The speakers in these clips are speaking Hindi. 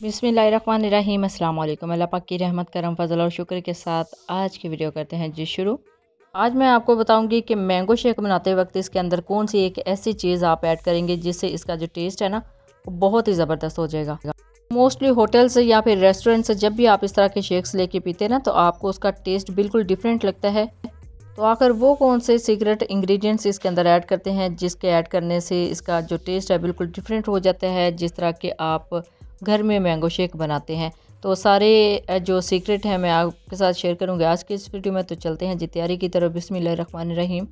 बिस्मिल्लाहिर्रहमानिर्रहीम अस्सलाम वालेकुम। अल्लाह पाक की रहमत करम फजल और शुक्र के साथ आज की वीडियो करते हैं जी शुरू। आज मैं आपको बताऊंगी कि मैंगो शेक बनाते वक्त इसके अंदर कौन सी एक ऐसी चीज़ आप ऐड करेंगे जिससे इसका जो टेस्ट है ना वो बहुत ही ज़बरदस्त हो जाएगा। मोस्टली होटल से या फिर रेस्टोरेंट से जब भी आप इस तरह के शेक्स लेके पीते हैं ना तो आपको उसका टेस्ट बिल्कुल डिफरेंट लगता है। तो आखिर वो कौन से सीक्रेट इंग्रेडिएंट्स इसके अंदर ऐड करते हैं जिसके ऐड करने से इसका जो टेस्ट है बिल्कुल डिफरेंट हो जाता है, जिस तरह के आप घर में मैंगो शेक बनाते हैं। तो सारे जो सीक्रेट हैं मैं आपके साथ शेयर करूंगी आज की इस वीडियो में। तो चलते हैं जी तैयारी की तरफ। बिस्मिल्लाहिर्रहमानिर्रहीम।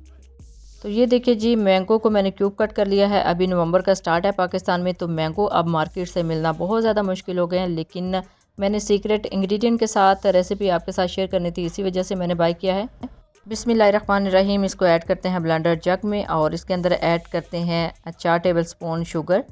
तो ये देखिए जी, मैंगो को मैंने क्यूब कट कर लिया है। अभी नवंबर का स्टार्ट है पाकिस्तान में, तो मैंगो अब मार्केट से मिलना बहुत ज़्यादा मुश्किल हो गए हैं, लेकिन मैंने सीक्रेट इंग्रेडिएंट के साथ रेसिपी आपके साथ शेयर करनी थी, इसी वजह से मैंने बाय किया है। बिस्मिल्लाहिर्रहमानिर्रहीम। इसको ऐड करते हैं ब्लेंडर जग में और इसके अंदर ऐड करते हैं 4 टेबल स्पून शुगर।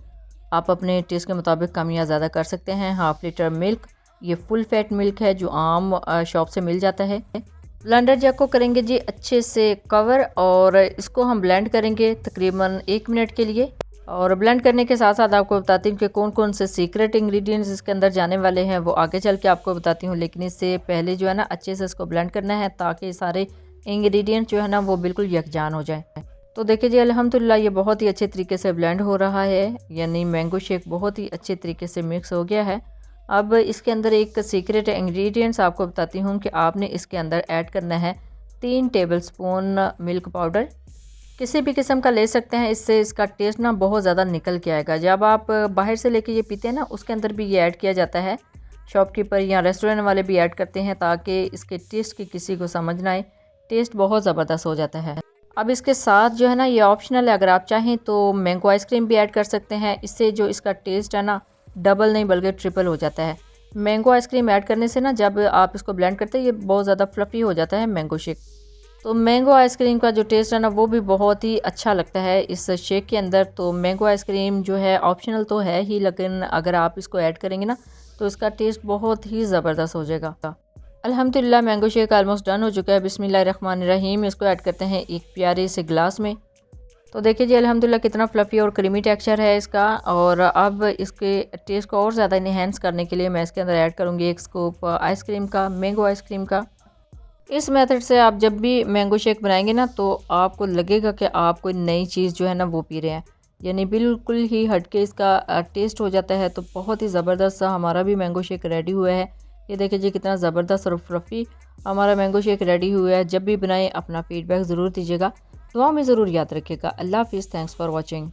आप अपने टेस्ट के मुताबिक कम या ज़्यादा कर सकते हैं। हाफ़ लीटर मिल्क, ये फुल फैट मिल्क है जो आम शॉप से मिल जाता है। ब्लेंडर जग को करेंगे जी अच्छे से कवर और इसको हम ब्लेंड करेंगे तकरीबन 1 मिनट के लिए। और ब्लेंड करने के साथ साथ आपको बताती हूँ कि कौन कौन से सीक्रेट इंग्रेडिएंट्स इसके अंदर जाने वाले हैं, वो आगे चल के आपको बताती हूँ। लेकिन इससे पहले जो है ना अच्छे से इसको ब्लेंड करना है ताकि सारे इंग्रेडिएंट जो है ना वो बिल्कुल यकजान हो जाए। तो देखिए जी अल्हम्दुलिल्लाह ये बहुत ही अच्छे तरीके से ब्लेंड हो रहा है, यानी मैंगो शेक बहुत ही अच्छे तरीके से मिक्स हो गया है। अब इसके अंदर एक सीक्रेट इंग्रेडिएंट्स आपको बताती हूँ कि आपने इसके अंदर ऐड करना है 3 टेबलस्पून मिल्क पाउडर। किसी भी किस्म का ले सकते हैं, इससे इसका टेस्ट ना बहुत ज़्यादा निकल के आएगा। जब आप बाहर से लेके ये पीते हैं ना उसके अंदर भी ये ऐड किया जाता है, शॉपकीपर या रेस्टोरेंट वाले भी ऐड करते हैं ताकि इसके टेस्ट की किसी को समझ ना आए। टेस्ट बहुत ज़बरदस्त हो जाता है। अब इसके साथ जो है ना ये ऑप्शनल है, अगर आप चाहें तो मैंगो आइसक्रीम भी ऐड कर सकते हैं। इससे जो इसका टेस्ट है ना डबल नहीं बल्कि ट्रिपल हो जाता है। मैंगो आइसक्रीम ऐड करने से ना जब आप इसको ब्लेंड करते हैं ये बहुत ज़्यादा फ्लफ़ी हो जाता है मैंगो शेक। तो मैंगो आइसक्रीम का जो टेस्ट है ना वो भी बहुत ही अच्छा लगता है इस शेक के अंदर। तो मैंगो आइसक्रीम जो है ऑप्शनल तो है ही, लेकिन अगर आप इसको ऐड करेंगे ना तो इसका टेस्ट बहुत ही ज़बरदस्त हो जाएगा। अल्हम्दुलिल्लाह मैंगो शेक ऑलमोस्ट डन हो चुका है। बिस्मिल्लाहिर्रहमानिर्रहीम। इसको ऐड करते हैं एक प्यारे से गिलास में। तो देखिए जी अल्हम्दुलिल्लाह कितना फ्लफ़ी और क्रीमी टेक्सचर है इसका। और अब इसके टेस्ट को और ज़्यादा इन्हेंस करने के लिए मैं इसके अंदर ऐड करूँगी 1 स्कूप आइसक्रीम का, मैंगो आइसक्रीम का। इस मेथड से आप जब भी मैंगो शेक बनाएंगे ना तो आपको लगेगा कि आप कोई नई चीज़ जो है ना वो पी रहे हैं, यानी बिल्कुल ही हटके इसका टेस्ट हो जाता है। तो बहुत ही ज़बरदस्त सा हमारा भी मैंगो शेक रेडी हुआ है। ये देखिए जी कितना ज़बरदस्त और फ्लफ़ी हमारा मैंगो शेक रेडी हुआ है। जब भी बनाएं अपना फीडबैक ज़रूर दीजिएगा, दुआ में ज़रूर याद रखिएगा। अल्लाह हाफ़िज़। Thanks for watching.